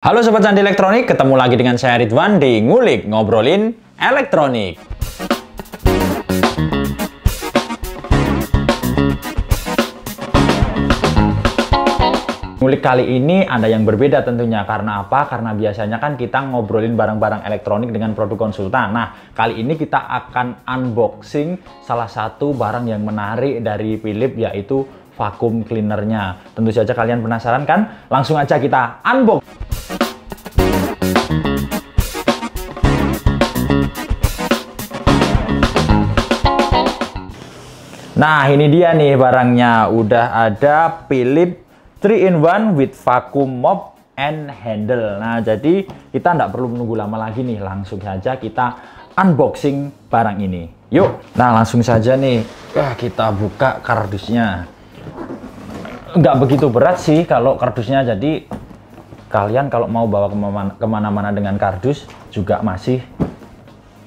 Halo Sobat Sandi Elektronik, ketemu lagi dengan saya Ridwan di Ngulik Ngobrolin Elektronik. Ngulik kali ini ada yang berbeda tentunya. Karena apa? Karena biasanya kan kita ngobrolin barang-barang elektronik dengan produk konsultan. Nah, kali ini kita akan unboxing salah satu barang yang menarik dari Philips, yaitu vacuum cleanernya. Tentu saja kalian penasaran kan? Langsung aja kita unbox. Nah, ini dia nih barangnya. Udah ada Philips 3-in-1 with vacuum mop and handle. Nah, jadi kita nggak perlu menunggu lama lagi nih. Langsung saja kita unboxing barang ini. Yuk. Nah, langsung saja nih. Kita buka kardusnya. Nggak begitu berat sih kalau kardusnya. Jadi, kalian kalau mau bawa kemana-mana dengan kardus juga masih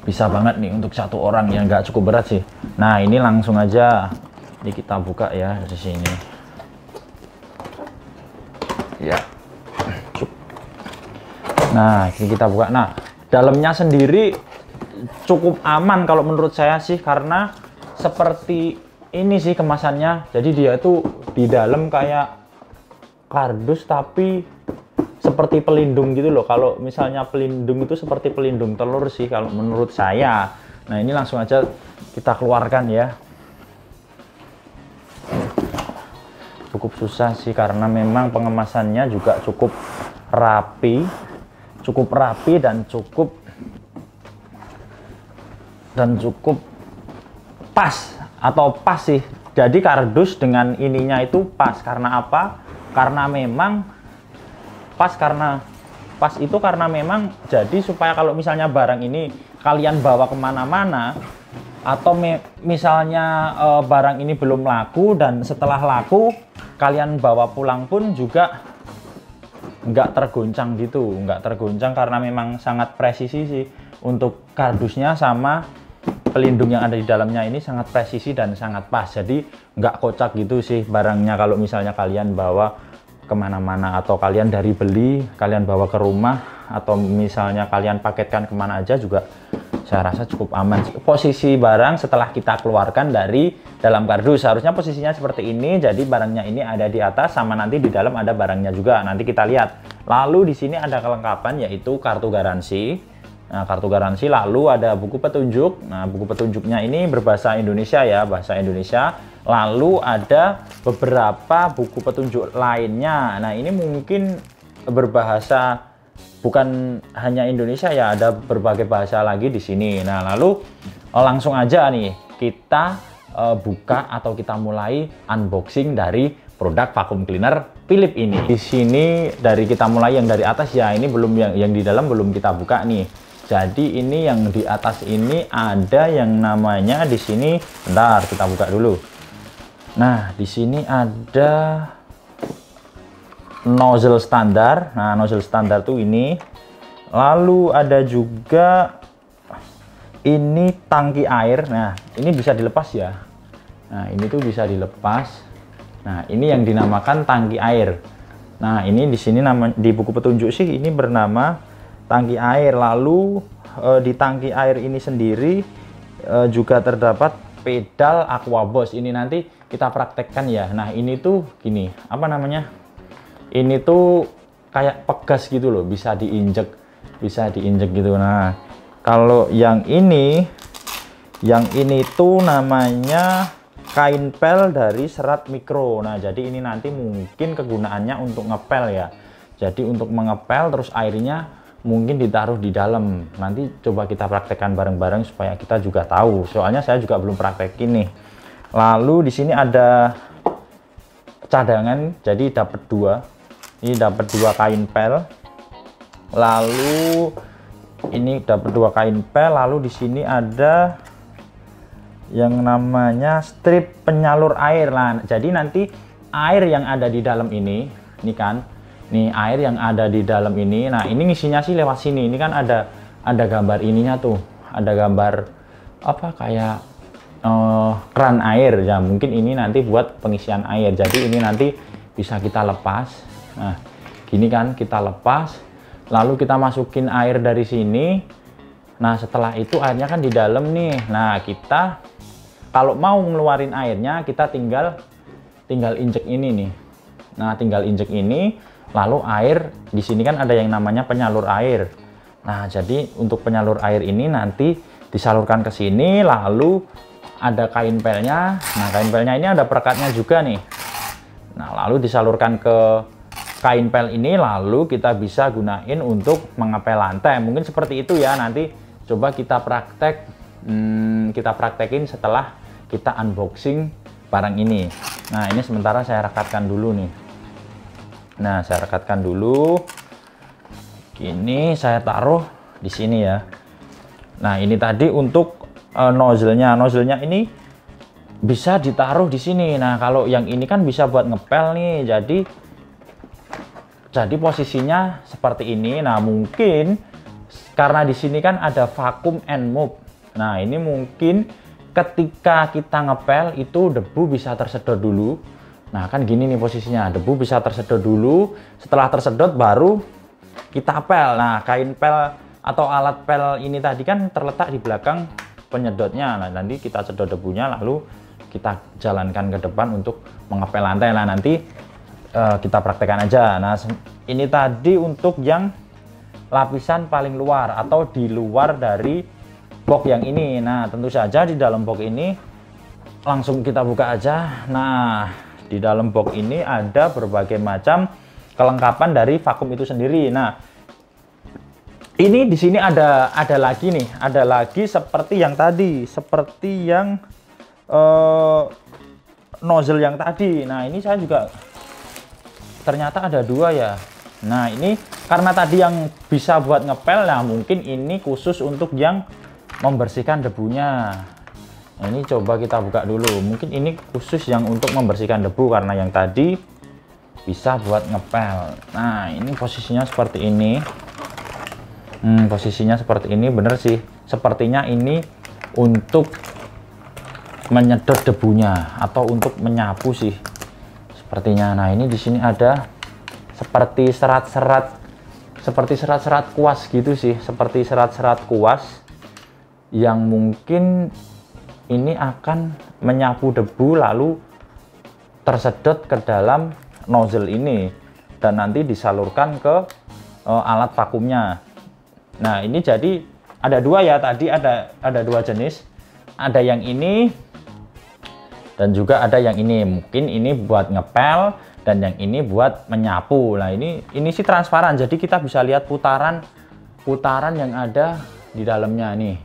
bisa banget nih untuk satu orang yang nggak cukup berat sih. Nah, ini langsung aja ini kita buka ya di sini. Ya. Nah, ini kita buka. Nah, dalamnya sendiri cukup aman kalau menurut saya sih, karena seperti ini sih kemasannya. Jadi dia tuh di dalam kayak kardus tapi seperti pelindung gitu loh. Kalau misalnya pelindung itu seperti pelindung telur sih kalau menurut saya. Nah, ini langsung aja kita keluarkan ya. Cukup susah sih karena memang pengemasannya juga cukup rapi dan cukup pas atau pas sih. Jadi kardus dengan ininya itu pas. Karena apa? Karena memang karena memang jadi supaya kalau misalnya barang ini kalian bawa kemana-mana atau misalnya barang ini belum laku dan setelah laku kalian bawa pulang pun juga nggak tergoncang gitu, nggak tergoncang karena memang sangat presisi sih untuk kardusnya sama pelindung yang ada di dalamnya ini sangat presisi dan sangat pas. Jadi nggak kocak gitu sih barangnya kalau misalnya kalian bawa kemana-mana atau kalian dari beli kalian bawa ke rumah atau misalnya kalian paketkan kemana aja juga saya rasa cukup aman. Posisi barang setelah kita keluarkan dari dalam kardus harusnya posisinya seperti ini. Jadi barangnya ini ada di atas sama nanti di dalam ada barangnya juga, nanti kita lihat. Lalu di sini ada kelengkapan yaitu kartu garansi. Nah, kartu garansi, lalu ada buku petunjuk. Nah, buku petunjuknya ini berbahasa Indonesia ya, bahasa Indonesia. Lalu ada beberapa buku petunjuk lainnya. Nah, ini mungkin berbahasa bukan hanya Indonesia ya, ada berbagai bahasa lagi di sini. Nah, lalu langsung aja nih kita buka atau kita mulai unboxing dari produk vacuum cleaner Philips ini. Di sini dari kita mulai yang dari atas ya, ini belum yang di dalam belum kita buka nih. Jadi ini yang di atas ini ada yang namanya di sini. Bentar, kita buka dulu. Nah, di sini ada nozzle standar. Nah, nozzle standar tuh ini. Lalu ada juga ini tangki air. Nah, ini bisa dilepas ya. Nah, ini tuh bisa dilepas. Nah, ini yang dinamakan tangki air. Nah, ini di sini di buku petunjuk sih ini bernama tangki air. Lalu di tangki air ini sendiri juga terdapat pedal Aquaboss. Ini nanti kita praktekkan ya. Nah, ini tuh gini, apa namanya? Ini tuh kayak pegas gitu loh, bisa diinjek gitu. Nah, kalau yang ini tuh namanya kain pel dari serat mikro. Nah, jadi ini nanti mungkin kegunaannya untuk ngepel ya. Jadi untuk mengepel terus airnya mungkin ditaruh di dalam. Nanti coba kita praktekkan bareng-bareng supaya kita juga tahu. Soalnya saya juga belum praktekin nih. Lalu di sini ada cadangan, jadi dapat dua. Ini dapat dua kain pel. Lalu ini dapat dua kain pel. Lalu di sini ada yang namanya strip penyalur air. Nah, jadi nanti air yang ada di dalam ini kan. Nih air yang ada di dalam ini. Nah, ini ngisinya sih lewat sini. Ini kan ada gambar ininya tuh. Ada gambar apa kayak keran air ya. Mungkin ini nanti buat pengisian air. Jadi ini nanti bisa kita lepas. Nah, gini kan kita lepas. lalu kita masukin air dari sini. Nah, setelah itu airnya kan di dalam nih. Nah, kita kalau mau ngeluarin airnya, kita tinggal injek ini nih. Nah, tinggal injek ini, lalu air di sini kan ada yang namanya penyalur air. Nah, jadi untuk penyalur air ini nanti disalurkan ke sini, lalu ada kain pelnya. Nah, kain pelnya ini ada perekatnya juga nih. Nah, lalu disalurkan ke kain pel ini, lalu kita bisa gunain untuk mengepel lantai. Mungkin seperti itu ya, nanti coba kita praktekin setelah kita unboxing barang ini. Nah, ini sementara saya rekatkan dulu nih. Nah, saya rekatkan dulu. Ini saya taruh di sini ya. Nah, ini tadi untuk nozzle-nya. Nozzle-nya ini bisa ditaruh di sini. Nah, kalau yang ini kan bisa buat ngepel nih. Jadi posisinya seperti ini. Nah, mungkin karena di sini kan ada vacuum and move. Nah, ini mungkin ketika kita ngepel itu debu bisa tersedot dulu. Nah, kan gini nih posisinya. Debu bisa tersedot dulu. Setelah tersedot baru kita pel. Nah, kain pel atau alat pel ini tadi kan terletak di belakang penyedotnya. Nah, nanti kita sedot debunya lalu kita jalankan ke depan untuk mengepel lantai. Nah, nanti kita praktekkan aja. Nah, ini tadi untuk yang lapisan paling luar atau di luar dari box yang ini. Nah, tentu saja di dalam box ini langsung kita buka aja. Nah, di dalam box ini ada berbagai macam kelengkapan dari vakum itu sendiri. Nah, ini di sini ada lagi nih, ada lagi seperti yang tadi, seperti yang nozzle yang tadi. Nah, ini saya juga ternyata ada dua ya. Nah, ini karena tadi yang bisa buat ngepel, nah mungkin ini khusus untuk yang membersihkan debunya. Nah, ini coba kita buka dulu. Mungkin ini khusus yang untuk membersihkan debu karena yang tadi bisa buat ngepel. Nah, ini posisinya seperti ini. Posisinya seperti ini, bener sih. Sepertinya ini untuk menyedot debunya atau untuk menyapu sih. Sepertinya. Nah, ini di sini ada seperti serat-serat kuas gitu sih, seperti serat-serat kuas yang mungkin ini akan menyapu debu lalu tersedot ke dalam nozzle ini dan nanti disalurkan ke alat vakumnya. Nah, ini jadi ada dua ya, tadi ada dua jenis, ada yang ini dan juga ada yang ini. Mungkin ini buat ngepel dan yang ini buat menyapu. Nah, ini sih transparan, jadi kita bisa lihat putaran yang ada di dalamnya nih.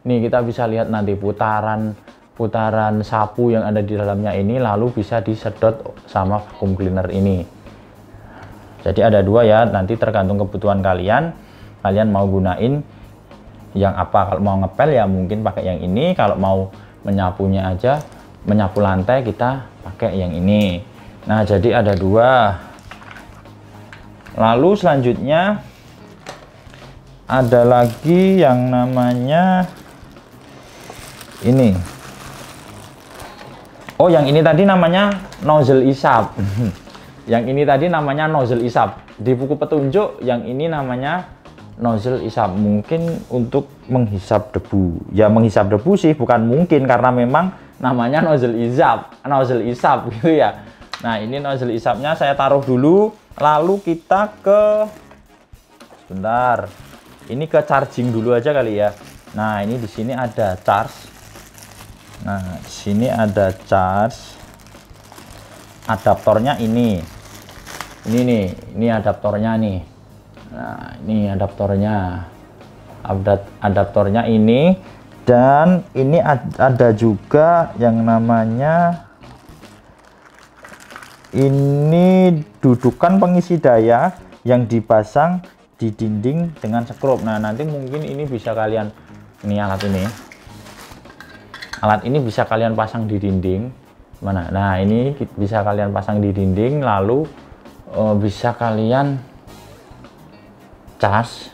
Nih, kita bisa lihat nanti putaran sapu yang ada di dalamnya ini lalu bisa disedot sama vacuum cleaner ini. Jadi ada dua ya, nanti tergantung kebutuhan kalian mau gunain yang apa. Kalau mau ngepel ya mungkin pakai yang ini, kalau mau menyapunya aja, menyapu lantai, kita pakai yang ini. Nah, jadi ada dua. Lalu selanjutnya ada lagi yang namanya ini. Oh, yang ini tadi namanya nozzle isap. Yang ini tadi namanya nozzle isap. Di buku petunjuk yang ini namanya nozzle isap, mungkin untuk menghisap debu. Ya, menghisap debu sih, bukan mungkin, karena memang namanya nozzle isap gitu ya. Nah, ini nozzle isapnya saya taruh dulu, lalu kita sebentar. Ini ke charging dulu aja kali ya. Nah, ini di sini ada charge. Nah, di sini ada charge. Adaptornya ini. Ini nih, ini adaptornya nih. Nah, ini adaptornya. Adaptornya ini, dan ini ada juga yang namanya ini dudukan pengisi daya yang dipasang di dinding dengan sekrup. Nah, nanti mungkin ini bisa kalian, ini alat ini bisa kalian pasang di dinding mana. Nah, ini bisa kalian pasang di dinding, lalu bisa kalian cas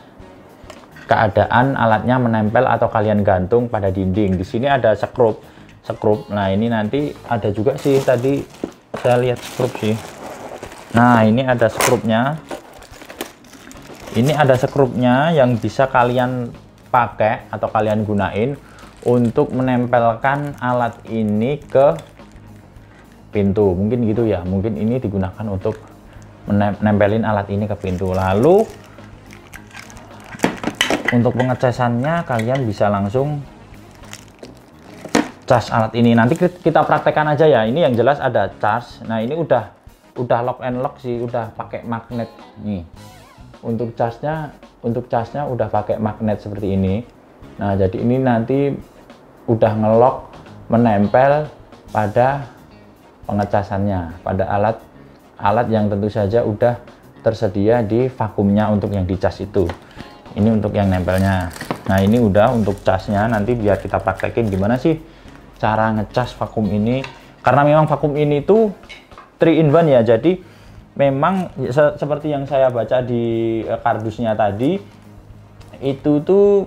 keadaan alatnya menempel atau kalian gantung pada dinding. Di sini ada sekrup. Nah, ini nanti ada juga sih, tadi saya lihat sekrup sih. Nah, ini ada sekrupnya. Ini ada skrupnya yang bisa kalian pakai atau kalian gunain untuk menempelkan alat ini ke pintu, mungkin gitu ya. Mungkin ini digunakan untuk menempelin alat ini ke pintu. Lalu untuk pengecasannya kalian bisa langsung cas alat ini. Nanti kita praktekkan aja ya. Ini yang jelas ada cas. Nah, ini udah lock and lock sih, udah pakai magnet nih. Untuk casnya udah pakai magnet seperti ini. Nah, jadi ini nanti udah ngelok menempel pada pengecasannya, pada alat yang tentu saja udah tersedia di vakumnya untuk yang dicas itu. Ini untuk yang nempelnya. Nah, ini udah untuk casnya. Nanti biar kita praktekin gimana sih cara ngecas vakum ini, karena memang vakum ini tuh 3 in 1 ya. Jadi memang seperti yang saya baca di kardusnya tadi, itu tuh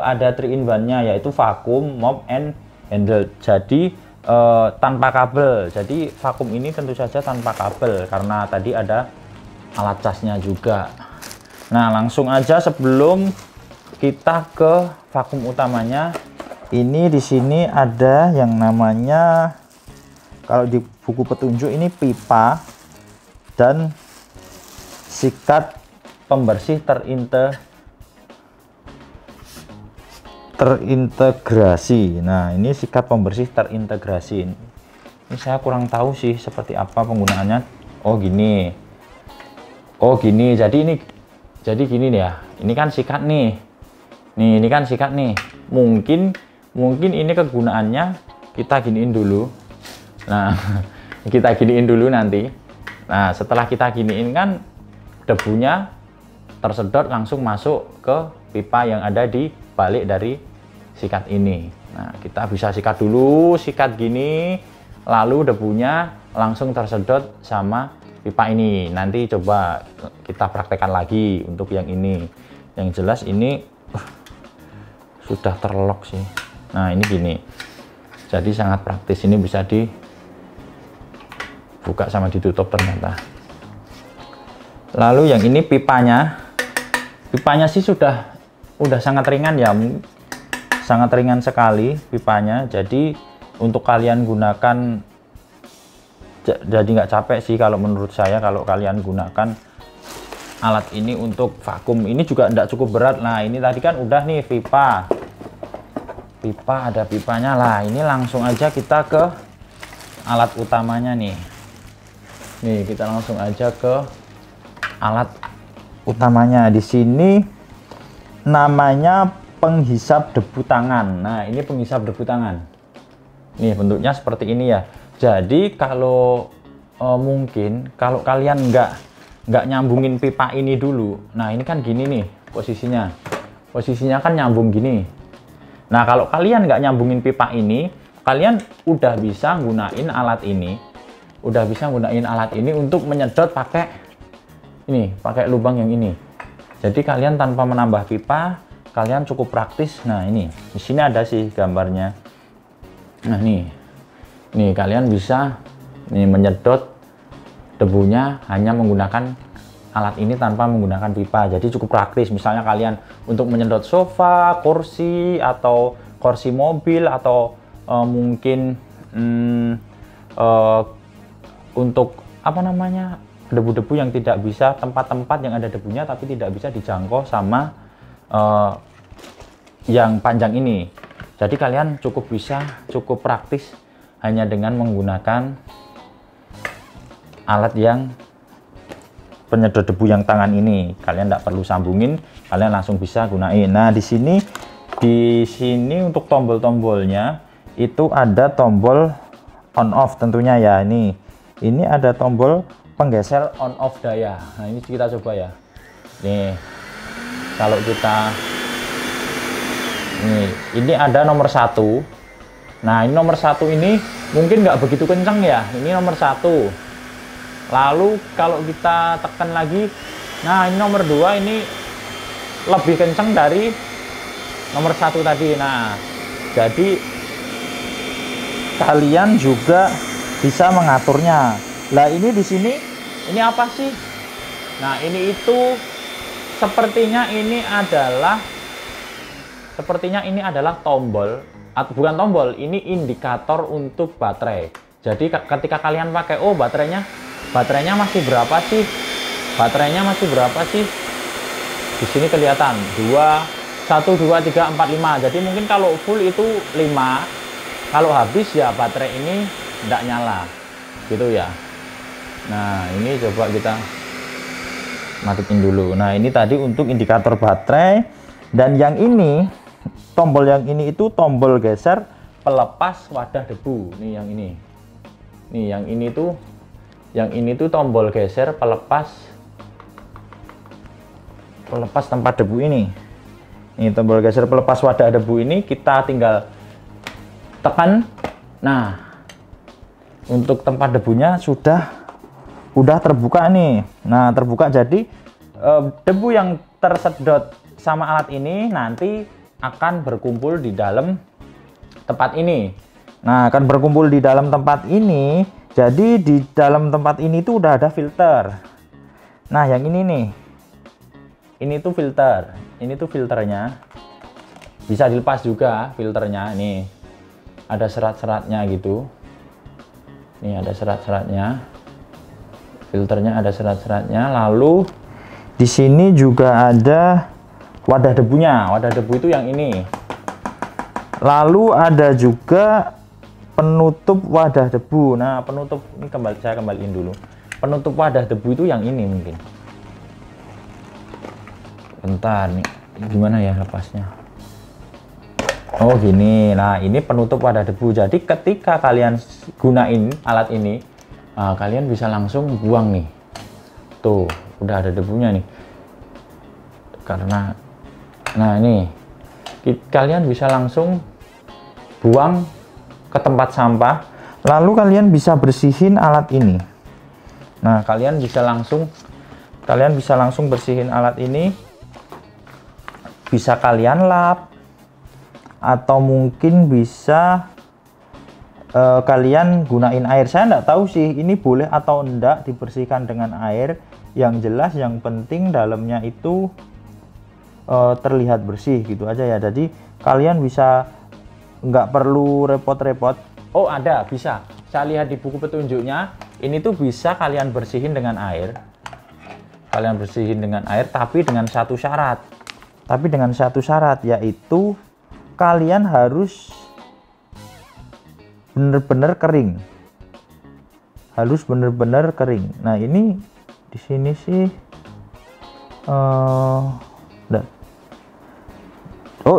ada 3 in 1-nya, yaitu vakum, mop, and handle. Jadi tanpa kabel. Jadi vakum ini tentu saja tanpa kabel karena tadi ada alat casnya juga. Nah, langsung aja sebelum kita ke vakum utamanya, ini di sini ada yang namanya, kalau di buku petunjuk ini pipa dan sikat pembersih terintegrasi. Nah, ini sikat pembersih terintegrasi. Ini saya kurang tahu sih seperti apa penggunaannya. Oh gini. Jadi gini nih ya. Ini kan sikat nih. Nih, ini kan sikat nih. Mungkin ini kegunaannya kita giniin dulu. Nah, kita giniin dulu nanti. Nah, setelah kita giniin kan debunya tersedot langsung masuk ke pipa yang ada di balik dari sikat ini. Nah, kita bisa sikat dulu, sikat gini, lalu debunya langsung tersedot sama pipa ini. Nanti coba kita praktekkan lagi untuk yang ini. Yang jelas ini sudah terlock sih. Nah, ini gini. Jadi sangat praktis, ini bisa dibuka sama ditutup ternyata. Lalu yang ini pipanya sih udah sangat ringan ya, sangat ringan sekali pipanya. Jadi untuk kalian gunakan, jadi nggak capek sih kalau menurut saya kalau kalian gunakan alat ini untuk vakum. Ini juga tidak cukup berat. Nah, ini tadi kan udah nih pipa ada pipanya lah. Ini langsung aja kita ke alat utamanya nih. Kita langsung aja ke alat utamanya. Di sini namanya penghisap debu tangan. Nah, ini penghisap debu tangan. Nih, bentuknya seperti ini ya. Jadi kalau mungkin kalau kalian nggak nyambungin pipa ini dulu. Nah, ini kan gini nih posisinya. Posisinya kan nyambung gini. Nah, kalau kalian nggak nyambungin pipa ini, kalian udah bisa gunain alat ini. Untuk menyedot pakai lubang yang ini. Jadi kalian tanpa menambah pipa, kalian cukup praktis. Nah, ini di sini ada sih gambarnya. Nah, nih kalian bisa menyedot debunya hanya menggunakan alat ini tanpa menggunakan pipa. Jadi cukup praktis. Misalnya kalian untuk menyedot sofa, kursi, atau kursi mobil, atau mungkin untuk apa namanya, debu-debu yang tidak bisa, tempat-tempat yang ada debunya tapi tidak bisa dijangkau sama yang panjang ini. Jadi kalian cukup praktis hanya dengan menggunakan alat yang penyedot debu yang tangan ini. Kalian tidak perlu sambungin, kalian langsung bisa gunain. Nah, di sini untuk tombol-tombolnya itu ada tombol on off tentunya ya. Ini ada tombol penggeser on off daya. Nah, ini kita coba ya. Nih, kalau kita ini ada nomor 1. Nah, ini nomor 1 ini mungkin nggak begitu kencang ya. Ini nomor 1. Lalu kalau kita tekan lagi, nah ini nomor 2 ini lebih kencang dari nomor 1 tadi. Nah, jadi kalian juga bisa mengaturnya. Lah, ini di sini ini apa sih? Nah, ini itu sepertinya ini adalah tombol, atau bukan tombol, ini indikator untuk baterai. Jadi ketika kalian pakai, oh baterainya masih berapa sih? Baterainya masih berapa sih? Di sini kelihatan 1, 2, 3, 4, 5. Jadi mungkin kalau full itu 5. Kalau habis ya baterai ini tidak nyala. Gitu ya. Nah, ini coba kita matiin dulu. Nah, ini tadi untuk indikator baterai. Dan yang ini, tombol yang ini itu tombol geser pelepas wadah debu. Nih yang ini. Nih yang ini tuh tombol geser pelepas tempat debu ini. Ini tombol geser pelepas wadah debu ini kita tinggal tekan. Nah, untuk tempat debunya udah terbuka nih. Nah, terbuka, jadi debu yang tersedot sama alat ini nanti akan berkumpul di dalam tempat ini. Nah, akan berkumpul di dalam tempat ini. Jadi di dalam tempat ini tuh udah ada filter. Nah, yang ini nih. Ini tuh filter. Ini tuh filternya. Bisa dilepas juga filternya. Nih. Ada serat-seratnya gitu. Nih ada serat-seratnya. Filternya ada serat-seratnya. Lalu di sini juga ada wadah debunya. Wadah debu itu yang ini. Lalu ada juga penutup wadah debu. Nah, penutup ini saya kembaliin dulu. Penutup wadah debu itu yang ini mungkin. Bentar nih, gimana ya lepasnya? Oh gini. Nah, ini penutup wadah debu. Jadi ketika kalian gunain alat ini, kalian bisa langsung buang nih. Tuh, udah ada debunya nih. Karena nah ini kalian bisa langsung buang ke tempat sampah, lalu kalian bisa bersihin alat ini. Nah, kalian bisa langsung bersihin alat ini. Bisa kalian lap, atau mungkin bisa kalian gunain air. Saya nggak tahu sih ini boleh atau enggak dibersihkan dengan air. Yang jelas yang penting dalamnya itu terlihat bersih gitu aja ya. Jadi kalian bisa nggak perlu repot-repot. Oh ada, bisa. Saya lihat di buku petunjuknya, ini tuh bisa kalian bersihin dengan air. Kalian bersihin dengan air, tapi dengan satu syarat. Yaitu kalian harus benar-benar kering. Nah, ini di sini sih oh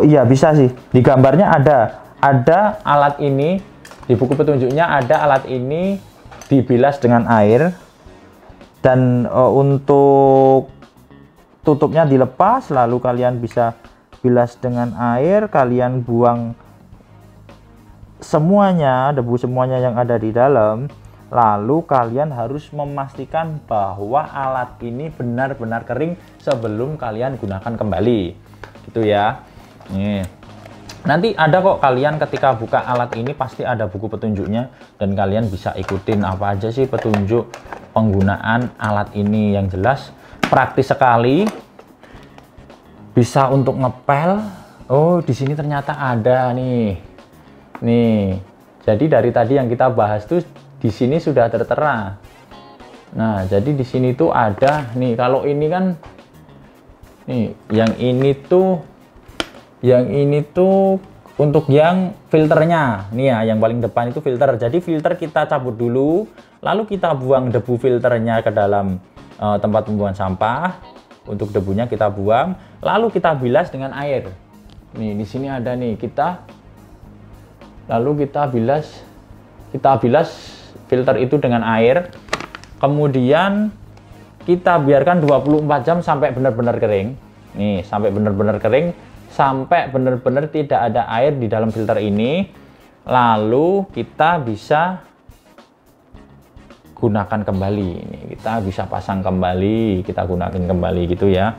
iya bisa sih. Di gambarnya ada alat ini, di buku petunjuknya ada alat ini dibilas dengan air, dan untuk tutupnya dilepas, lalu kalian bisa bilas dengan air, kalian buang semuanya, debu semuanya yang ada di dalam. Lalu kalian harus memastikan bahwa alat ini benar-benar kering sebelum kalian gunakan kembali. Gitu ya. Nih. Nanti ada kok, kalian ketika buka alat ini pasti ada buku petunjuknya, dan kalian bisa ikutin apa aja sih petunjuk penggunaan alat ini. Yang jelas praktis sekali, bisa untuk ngepel. Oh, di sini ternyata ada nih. Jadi dari tadi yang kita bahas tuh di sini sudah tertera. Nah, jadi di sini tuh ada nih. Kalau ini kan nih, yang ini tuh untuk yang filternya. Nih ya, yang paling depan itu filter. Jadi filter kita cabut dulu, lalu kita buang debu filternya ke dalam tempat pembuangan sampah. Untuk debunya kita buang, lalu kita bilas dengan air. Nih, di sini ada nih, lalu kita bilas filter itu dengan air. Kemudian kita biarkan 24 jam sampai benar-benar kering. Nih, sampai benar-benar kering, sampai benar-benar tidak ada air di dalam filter ini. Lalu kita bisa gunakan kembali. Ini kita bisa pasang kembali, kita gunakan kembali gitu ya.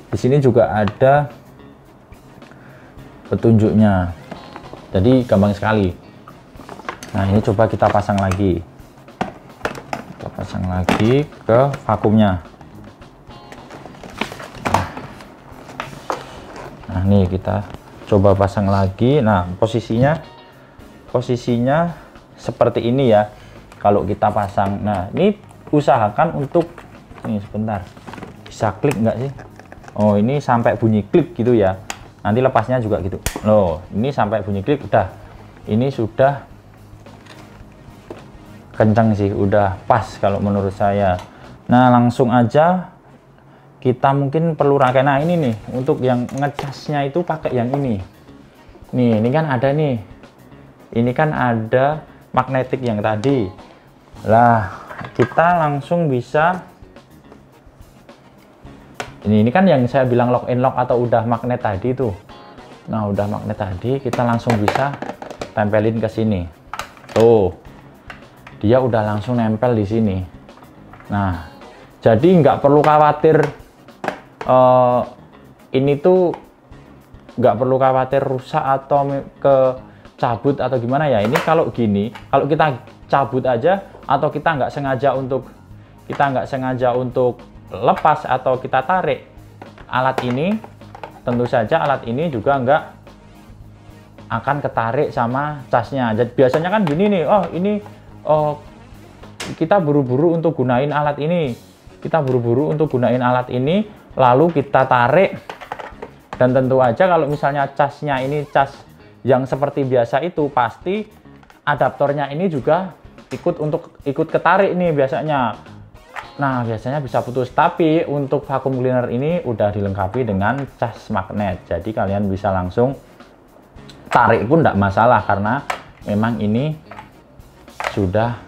Di sini juga ada petunjuknya. Jadi gampang sekali. Nah, ini coba kita pasang lagi. Kita pasang lagi ke vakumnya. Nah, Nah, nih kita coba pasang lagi. Nah, posisinya seperti ini ya kalau kita pasang. Nah, ini usahakan untuk ini, sebentar, bisa klik nggak sih? Oh, ini sampai bunyi klik gitu ya. Nanti lepasnya juga gitu loh. Ini sampai bunyi klik, udah, ini sudah kencang sih, udah pas kalau menurut saya. Nah, langsung aja kita mungkin perlu rangkai. Nah, ini nih untuk yang ngecasnya itu pakai yang ini nih. Ini kan ada nih, ini kan ada magnetik yang tadi lah, kita langsung bisa ini kan yang saya bilang lock in lock atau udah magnet tadi tuh. Nah, udah magnet tadi, kita langsung bisa tempelin ke sini tuh, dia udah langsung nempel di sini. Nah, jadi nggak perlu khawatir ini tuh, nggak perlu khawatir rusak atau cabut atau gimana ya. Ini kalau gini, kalau kita cabut aja atau kita nggak sengaja untuk lepas atau kita tarik alat ini, tentu saja alat ini juga nggak akan ketarik sama casnya. Jadi biasanya kan gini nih, kita buru-buru untuk gunain alat ini, lalu kita tarik, dan tentu aja kalau misalnya casnya ini cas yang seperti biasa itu, pasti adaptornya ini juga ikut ketarik nih biasanya. Nah, biasanya bisa putus. Tapi untuk vacuum cleaner ini udah dilengkapi dengan cas magnet, jadi kalian bisa langsung tarik pun tidak masalah, karena memang ini sudah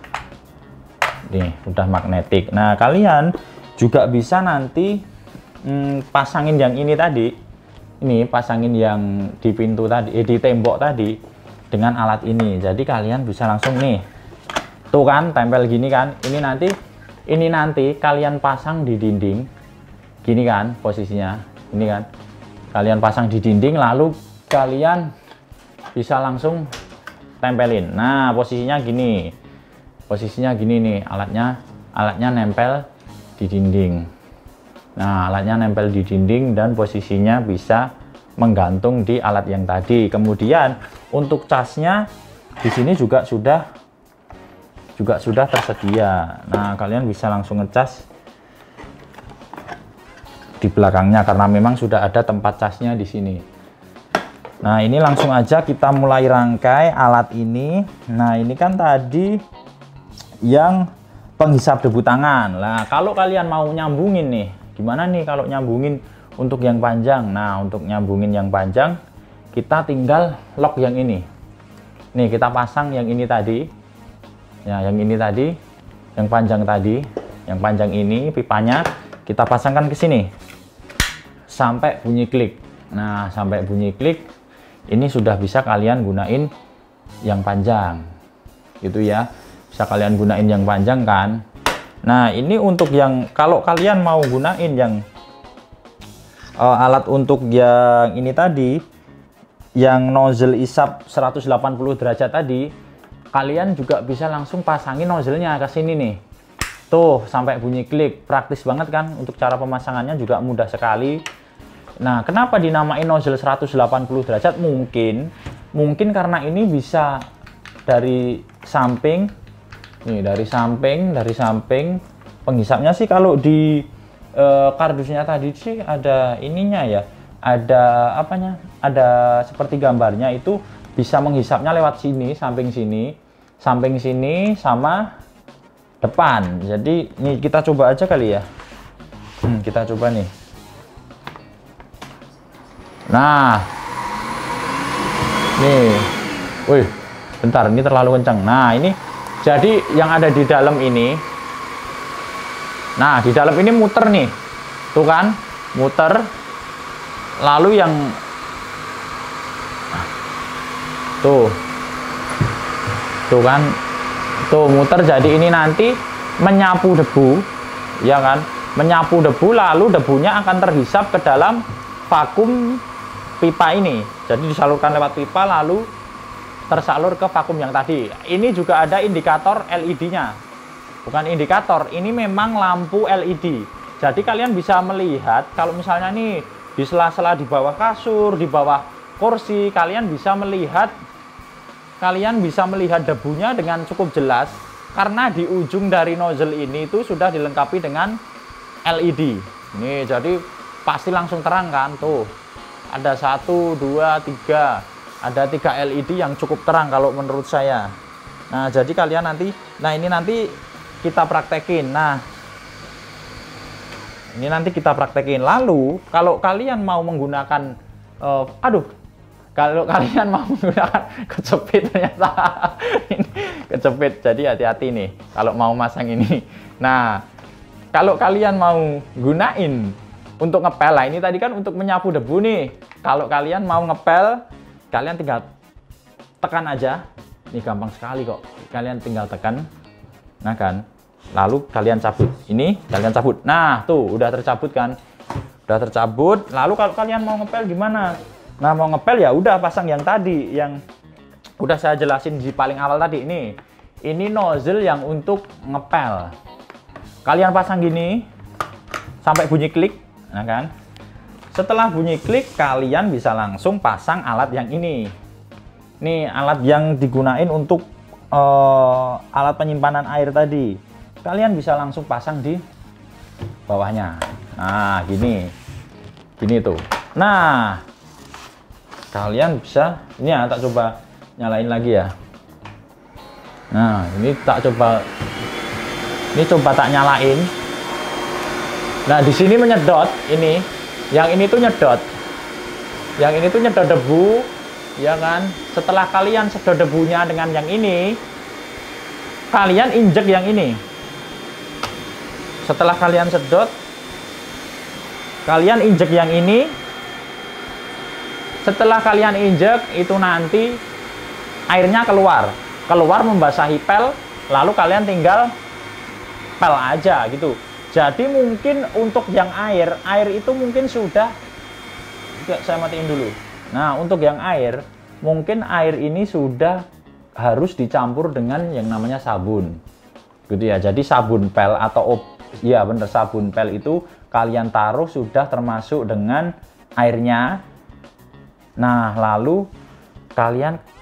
magnetik. Nah, kalian juga bisa nanti pasangin yang ini tadi, pasangin yang di pintu tadi, di tembok tadi dengan alat ini. Jadi kalian bisa langsung nih, tuh kan tempel gini kan. Ini nanti kalian pasang di dinding gini kan posisinya. Ini kan kalian pasang di dinding, lalu kalian bisa langsung tempelin. Nah, posisinya gini nih, alatnya nempel di dinding. Nah, alatnya nempel di dinding dan posisinya bisa menggantung di alat yang tadi. Kemudian untuk casnya di sini juga sudah tersedia. Nah, kalian bisa langsung ngecas di belakangnya karena memang sudah ada tempat casnya di sini. Nah, ini langsung aja kita mulai rangkai alat ini. Nah, ini kan tadi yang penghisap debu tangan. Nah, kalau kalian mau nyambungin nih, gimana nih kalau nyambungin untuk yang panjang? Nah, untuk nyambungin yang panjang, kita tinggal lock yang ini. Nih, kita pasang yang ini tadi. Ya, yang ini tadi, yang panjang tadi, yang panjang ini pipanya kita pasangkan ke sini sampai bunyi klik. Nah, sampai bunyi klik, ini sudah bisa kalian gunain yang panjang, gitu ya. Bisa kalian gunain yang panjang kan. Nah, ini untuk yang kalau kalian mau gunain yang alat untuk yang ini tadi, yang nozzle isap 180 derajat tadi, kalian juga bisa langsung pasangin nozzle-nya ke sini nih. Tuh, sampai bunyi klik. Praktis banget kan? Untuk cara pemasangannya juga mudah sekali. Nah, kenapa dinamain nozzle 180 derajat? Mungkin karena ini bisa dari samping. Nih, dari samping penghisapnya sih kalau di kardusnya tadi sih ada ininya ya. Ada apanya? Ada seperti gambarnya itu. Bisa menghisapnya lewat sini, samping sini sama depan. Jadi ini kita coba aja kali ya. Kita coba nih. Nah, nih, wih, bentar, ini terlalu kencang. Nah, ini jadi yang ada di dalam ini. Nah, di dalam ini muter nih, tuh kan, muter. Lalu yang tuh kan, tuh muter. Jadi ini nanti menyapu debu, ya kan, menyapu debu, lalu debunya akan terhisap ke dalam vakum pipa ini. Jadi disalurkan lewat pipa lalu tersalur ke vakum yang tadi. Ini juga ada indikator LED-nya, bukan indikator, ini memang lampu LED. Jadi kalian bisa melihat kalau misalnya nih di sela-sela di bawah kasur, di bawah kursi, kalian bisa melihat debunya dengan cukup jelas karena di ujung dari nozzle ini itu sudah dilengkapi dengan LED. Ini jadi pasti langsung terang kan, tuh. Ada 1, 2, 3. Ada 3 LED yang cukup terang kalau menurut saya. Nah, jadi kalian nanti, ini nanti kita praktekin. Nah, ini nanti kita praktekin. Lalu, kalau kalian mau menggunakan, kalau kalian mau menggunakan kecepit ternyata ini kecepit. Jadi hati-hati nih kalau mau masang ini. Nah, kalau kalian mau gunain untuk ngepel, lah ini tadi kan untuk menyapu debu nih. Kalau kalian mau ngepel, kalian tinggal tekan aja. Ini gampang sekali kok. Kalian tinggal tekan. Nah kan. Lalu kalian cabut. Ini kalian cabut. Nah, tuh udah tercabut kan? Udah tercabut. Lalu kalau kalian mau ngepel gimana? Nah, mau ngepel ya udah pasang yang tadi yang udah saya jelasin di paling awal tadi. Ini nozzle yang untuk ngepel. Kalian pasang gini sampai bunyi klik. Nah kan? Setelah bunyi klik, kalian bisa langsung pasang alat yang ini. Nih, alat yang digunain untuk alat penyimpanan air tadi. Kalian bisa langsung pasang di bawahnya. Nah, gini tuh. Nah, kalian bisa, ini ya, tak coba nyalain lagi ya. Nah, ini coba tak nyalain. Nah, di sini menyedot ini. Yang ini tuh nyedot. Yang ini tuh nyedot debu. Ya kan, setelah kalian sedot debunya dengan yang ini, kalian injek yang ini. Setelah kalian sedot, kalian injek yang ini. Setelah kalian injek, itu nanti airnya keluar membasahi pel, lalu kalian tinggal pel aja gitu. Jadi mungkin untuk yang air itu mungkin sudah, saya matiin dulu. Nah, untuk yang air, mungkin air ini sudah harus dicampur dengan yang namanya sabun. Gitu ya. Jadi sabun pel atau ya bener, sabun pel itu kalian taruh sudah termasuk dengan airnya. Nah, lalu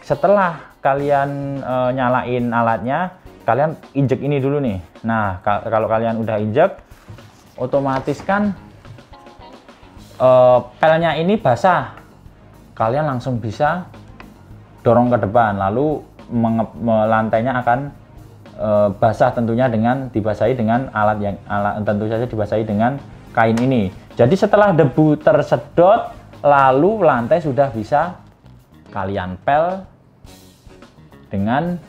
setelah kalian nyalain alatnya, kalian injek ini dulu nih. Nah, kalau kalian udah injek, otomatis kan pelnya ini basah. Kalian langsung bisa dorong ke depan, lalu lantainya akan basah tentunya dengan dibasahi dengan tentu saja dibasahi dengan kain ini. Jadi setelah debu tersedot, lalu lantai sudah bisa kalian pel dengan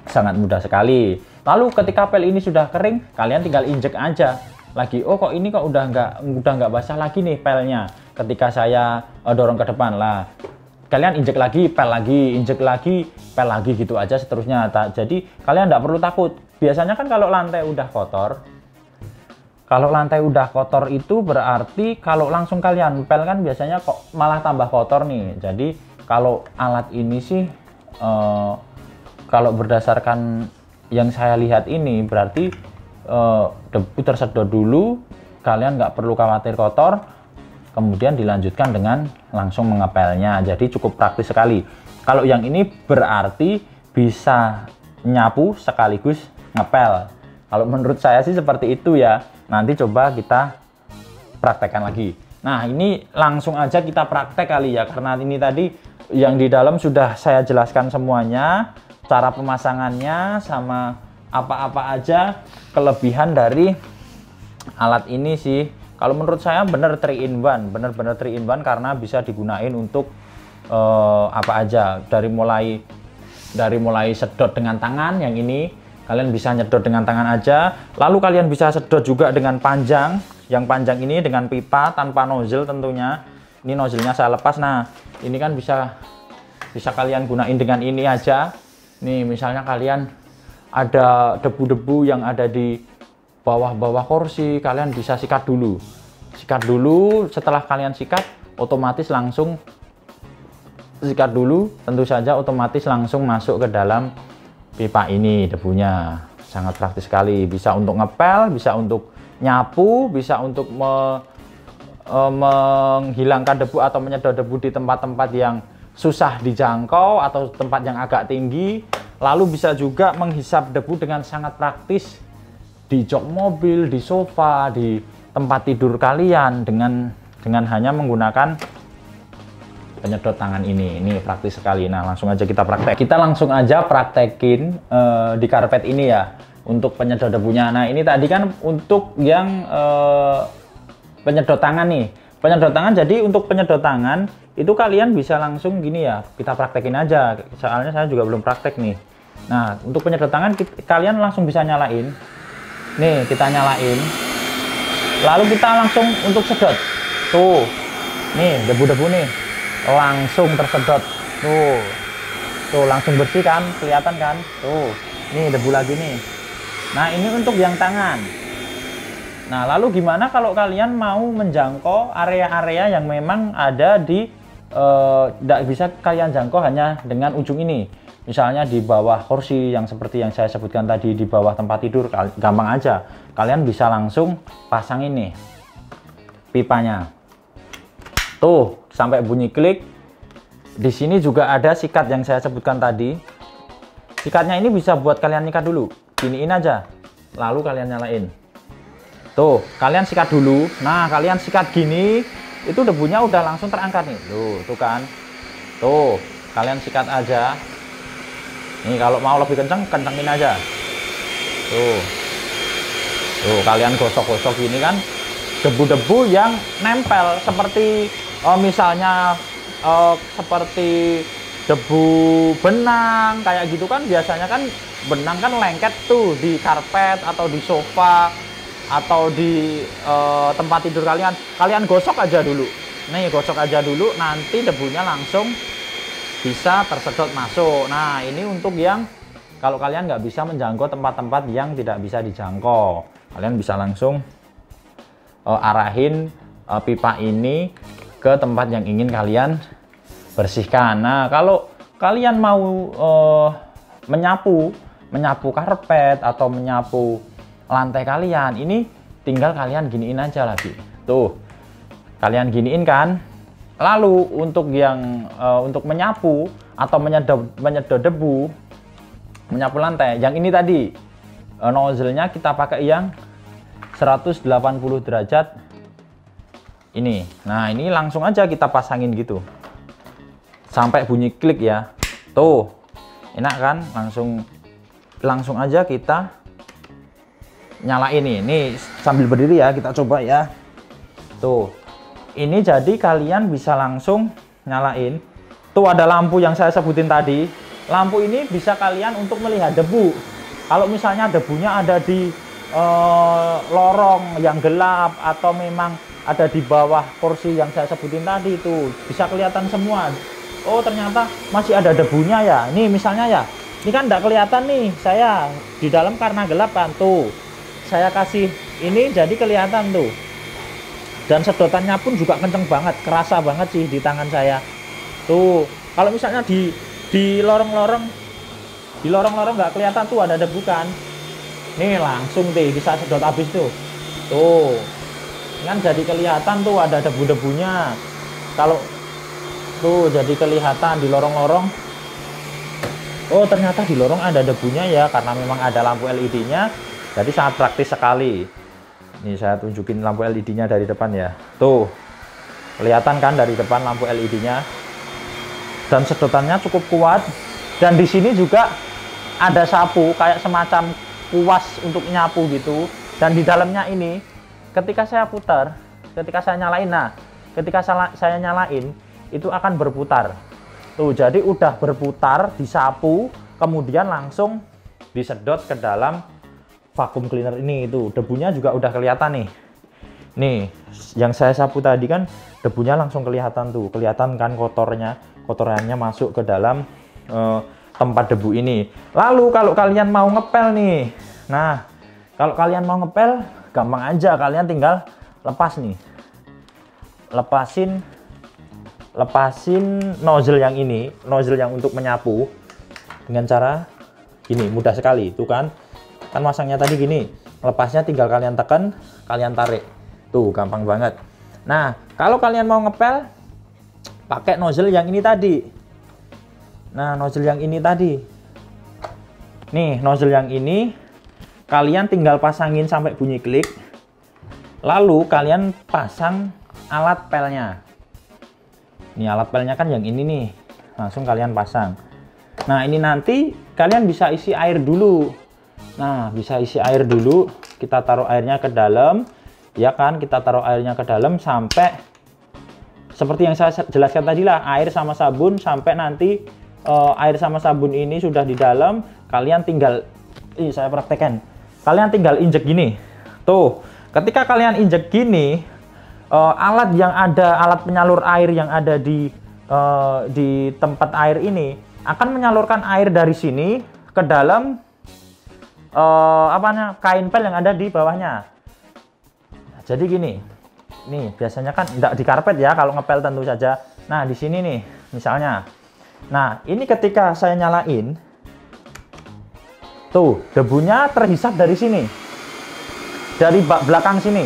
sangat mudah sekali. Lalu ketika pel ini sudah kering, kalian tinggal injek aja lagi. Oh, kok ini kok udah nggak basah lagi nih pelnya. Ketika saya dorong ke depan lah, kalian injek lagi, pel lagi, injek lagi, pel lagi, gitu aja seterusnya. Jadi kalian nggak perlu takut. Biasanya kan kalau lantai udah kotor, itu berarti kalau langsung kalian pel kan biasanya kok malah tambah kotor nih. Jadi kalau alat ini sih, kalau berdasarkan yang saya lihat ini, berarti debu tersedot dulu, kalian nggak perlu khawatir kotor. Kemudian dilanjutkan dengan langsung mengepelnya. Jadi cukup praktis sekali. Kalau yang ini berarti bisa nyapu sekaligus ngepel. Kalau menurut saya sih seperti itu ya. Nanti coba kita praktekkan lagi. Nah, ini langsung aja kita praktek kali ya. Karena ini tadi yang di dalam sudah saya jelaskan semuanya. Cara pemasangannya sama apa-apa aja kelebihan dari alat ini sih. Kalau menurut saya bener 3-in-1, bener-bener 3-in-1 karena bisa digunain untuk apa aja. Dari mulai sedot dengan tangan yang ini, kalian bisa nyedot dengan tangan aja. Lalu kalian bisa sedot juga dengan panjang. Yang panjang ini dengan pipa tanpa nozzle tentunya. Ini nozzle-nya saya lepas. Nah, ini kan bisa kalian gunain dengan ini aja. Nih, misalnya kalian ada debu-debu yang ada di bawah kursi, kalian bisa sikat dulu. Setelah kalian sikat, otomatis langsung sikat dulu, tentu saja otomatis langsung masuk ke dalam pipa ini debunya. Sangat praktis sekali, bisa untuk ngepel, bisa untuk nyapu, bisa untuk menghilangkan debu atau menyedot debu di tempat-tempat yang susah dijangkau atau tempat yang agak tinggi. Lalu bisa juga menghisap debu dengan sangat praktis di jok mobil, di sofa, di tempat tidur kalian dengan hanya menggunakan penyedot tangan ini. Ini praktis sekali. Nah, langsung aja kita praktek. Kita langsung aja praktekin di karpet ini ya untuk penyedot debunya. Nah, ini tadi kan untuk yang penyedot tangan nih. Penyedot tangan, jadi untuk penyedot tangan itu kalian bisa langsung gini ya, kita praktekin aja. Soalnya saya juga belum praktek nih. Nah, untuk penyedot tangan kalian langsung bisa nyalain. Nih, kita nyalain. Lalu kita langsung untuk sedot. Tuh. Nih, debu-debu nih. Langsung tersedot. Tuh langsung bersih kan, kelihatan kan. Tuh, nih debu lagi nih. Nah, ini untuk yang tangan. Nah, lalu gimana kalau kalian mau menjangkau area-area yang memang ada di tidak bisa kalian jangkau hanya dengan ujung ini. Misalnya di bawah kursi yang seperti yang saya sebutkan tadi, di bawah tempat tidur, gampang aja. Kalian bisa langsung pasang ini pipanya. Tuh, sampai bunyi klik. Di sini juga ada sikat yang saya sebutkan tadi. Sikatnya ini bisa buat kalian nyikat dulu. Giniin aja. Lalu kalian nyalain. Tuh, kalian sikat dulu. Nah, kalian sikat gini, itu debunya udah langsung terangkat nih. Tuh kan. Tuh, kalian sikat aja. Nih, kalau mau lebih kenceng, kencengin aja. Tuh. Tuh, kalian gosok-gosok gini kan. Debu-debu yang nempel seperti misalnya seperti debu benang kayak gitu kan, biasanya kan benang kan lengket tuh di karpet atau di sofa atau di tempat tidur kalian gosok aja dulu. Nih, gosok aja dulu, nanti debunya langsung bisa tersedot masuk. Nah, ini untuk yang kalau kalian nggak bisa menjangkau tempat-tempat yang tidak bisa dijangkau, kalian bisa langsung arahin pipa ini ke tempat yang ingin kalian bersihkan. Nah, kalau kalian mau menyapu karpet atau menyapu lantai kalian, ini tinggal kalian giniin aja lagi. Tuh, kalian giniin kan. Lalu untuk yang untuk menyapu atau menyedot debu, menyapu lantai, yang ini tadi nozzle-nya kita pakai yang 180 derajat ini. Nah, ini langsung aja kita pasangin gitu sampai bunyi klik ya. Tuh, enak kan? Langsung aja kita nyalain ini sambil berdiri ya, kita coba ya. Tuh, ini jadi kalian bisa langsung nyalain. Tuh, ada lampu yang saya sebutin tadi. Lampu ini bisa kalian untuk melihat debu. Kalau misalnya debunya ada di lorong yang gelap atau memang ada di bawah kursi yang saya sebutin tadi, itu bisa kelihatan semua. Oh, ternyata masih ada debunya ya. Nih misalnya ya, ini kan enggak kelihatan nih, saya di dalam karena gelap kan. Tuh, saya kasih ini jadi kelihatan tuh. Dan sedotannya pun juga kenceng banget, kerasa banget sih di tangan saya. Tuh, kalau misalnya di lorong-lorong nggak kelihatan tuh ada debu kan. Nih langsung deh bisa sedot habis tuh. Tuh, kan jadi kelihatan tuh ada debu-debunya. Kalau tuh jadi kelihatan di lorong-lorong. Oh, ternyata di lorong ada debunya ya, karena memang ada lampu LED-nya. Jadi sangat praktis sekali. Ini saya tunjukin lampu LED-nya dari depan ya. Tuh, kelihatan kan dari depan lampu LED-nya. Dan sedotannya cukup kuat. Dan di sini juga ada sapu kayak semacam kuas untuk nyapu gitu. Dan di dalamnya ini, ketika saya putar, ketika saya nyalain, nah, ketika saya nyalain, itu akan berputar. Tuh, jadi udah berputar, disapu, kemudian langsung disedot ke dalam vacuum cleaner ini. Itu debunya juga udah kelihatan nih. Nih, yang saya sapu tadi kan debunya langsung kelihatan tuh, kelihatan kan kotorannya masuk ke dalam tempat debu ini. Lalu kalau kalian mau ngepel nih, nah, kalau kalian mau ngepel gampang aja, kalian tinggal lepas nih, lepasin nozzle yang ini, nozzle yang untuk menyapu dengan cara gini, mudah sekali. Tuh kan masangnya tadi gini, lepasnya tinggal kalian tekan, kalian tarik, tuh gampang banget. Nah, kalau kalian mau ngepel, pakai nozzle yang ini tadi. Nah, nozzle yang ini tadi. Nih, nozzle yang ini kalian tinggal pasangin sampai bunyi klik. Lalu kalian pasang alat pelnya. Ini alat pelnya kan yang ini nih. Langsung kalian pasang. Nah, ini nanti kalian bisa isi air dulu. Nah, bisa isi air dulu. Kita taruh airnya ke dalam. Ya kan, kita taruh airnya ke dalam sampai seperti yang saya jelaskan tadi lah, air sama sabun. Sampai nanti air sama sabun ini sudah di dalam, kalian tinggal, saya praktekkan, kalian tinggal injek gini tuh. Ketika kalian injek gini, alat penyalur air yang ada di tempat air ini akan menyalurkan air dari sini ke dalam kain pel yang ada di bawahnya. Jadi gini, nih biasanya kan tidak di karpet ya kalau ngepel tentu saja. Nah, di sini nih misalnya. Nah, ini ketika saya nyalain, tuh debunya terhisap dari sini, dari belakang sini.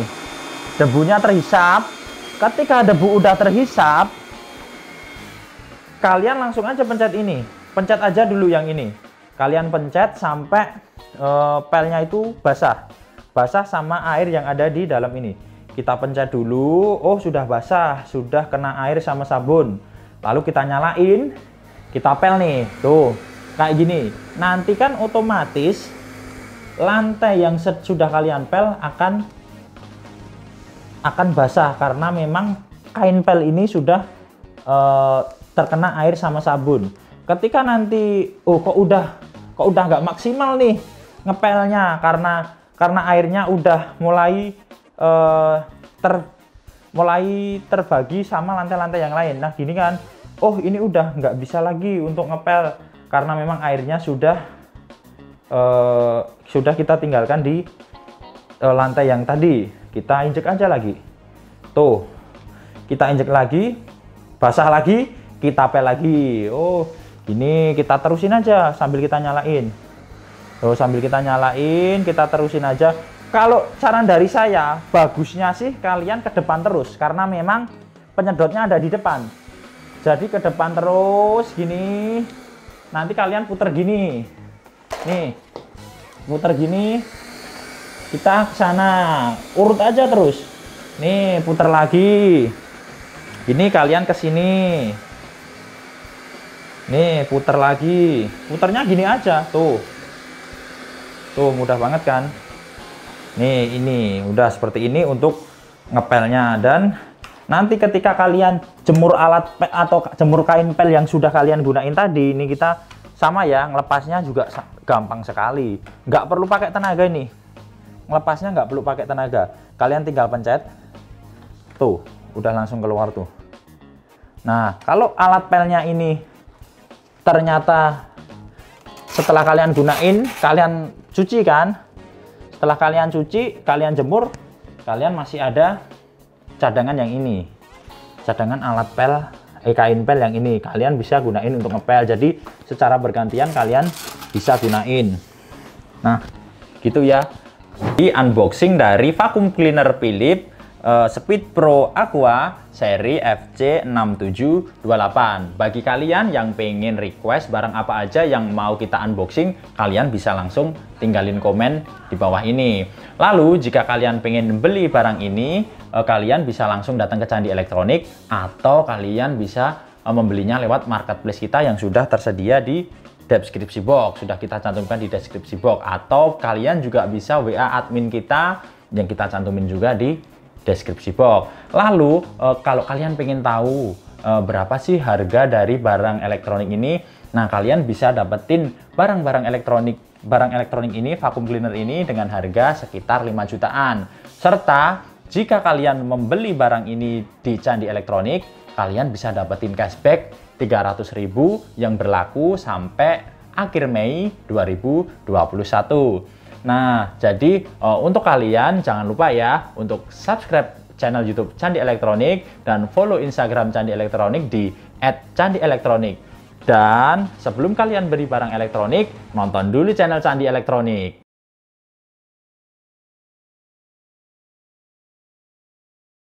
Debunya terhisap. Ketika debu udah terhisap, kalian langsung aja pencet ini. Pencet aja dulu yang ini. Kalian pencet sampai pelnya itu basah. Basah sama air yang ada di dalam ini. Kita pencet dulu. Oh, sudah basah, sudah kena air sama sabun. Lalu kita nyalain, kita pel nih. Tuh, kayak gini. Nanti kan otomatis lantai yang sudah kalian pel akan basah karena memang kain pel ini sudah terkena air sama sabun. Ketika nanti kok udah nggak maksimal nih ngepelnya karena airnya udah mulai terbagi sama lantai-lantai yang lain. Nah, gini kan, oh ini udah nggak bisa lagi untuk ngepel karena memang airnya sudah kita tinggalkan di lantai yang tadi. Kita injek aja lagi. Tuh, kita injek lagi, basah lagi, kita pel lagi. Oh, gini kita terusin aja sambil kita nyalain. Tuh, sambil kita nyalain, kita terusin aja. Kalau saran dari saya, bagusnya sih kalian ke depan terus karena memang penyedotnya ada di depan. Jadi ke depan terus gini. Nanti kalian puter gini. Nih. Puter gini. Kita ke sana. Urut aja terus. Nih, puter lagi. Ini kalian ke sini. Nih, puter lagi. Puternya gini aja, tuh. Tuh, mudah banget kan? Nih, ini udah seperti ini untuk ngepelnya. Dan nanti ketika kalian jemur alat atau jemur kain pel yang sudah kalian gunain tadi, ini kita sama ya, ngelepasnya juga gampang sekali. Nggak perlu pakai tenaga ini. Ngelepasnya nggak perlu pakai tenaga. Kalian tinggal pencet. Tuh, udah langsung keluar tuh. Nah, kalau alat pelnya ini ternyata setelah kalian gunain, kalian cuci kan? Setelah kalian cuci, kalian jemur, kalian masih ada cadangan yang ini. Cadangan alat pel, kain pel yang ini. Kalian bisa gunain untuk ngepel. Jadi secara bergantian kalian bisa gunain. Nah, gitu ya. Di unboxing dari vacuum cleaner Philips Speed Pro Aqua seri FC6728. Bagi kalian yang pengen request barang apa aja yang mau kita unboxing, kalian bisa langsung tinggalin komen di bawah ini. Lalu jika kalian pengen beli barang ini, kalian bisa langsung datang ke Candi Elektronik atau kalian bisa membelinya lewat marketplace kita yang sudah tersedia di deskripsi box. Sudah kita cantumkan di deskripsi box, atau kalian juga bisa WA admin kita yang kita cantumin juga di deskripsi box. Lalu kalau kalian pengen tahu berapa sih harga dari barang elektronik ini, nah kalian bisa dapetin barang elektronik ini, vacuum cleaner ini dengan harga sekitar 5 jutaan. Serta jika kalian membeli barang ini di Candi Elektronik, kalian bisa dapetin cashback 300.000 yang berlaku sampai akhir Mei 2021. Nah, jadi untuk kalian jangan lupa ya untuk subscribe channel YouTube Candi Elektronik dan follow Instagram Candi Elektronik di @candielektronik. Dan sebelum kalian beli barang elektronik, nonton dulu channel Candi Elektronik.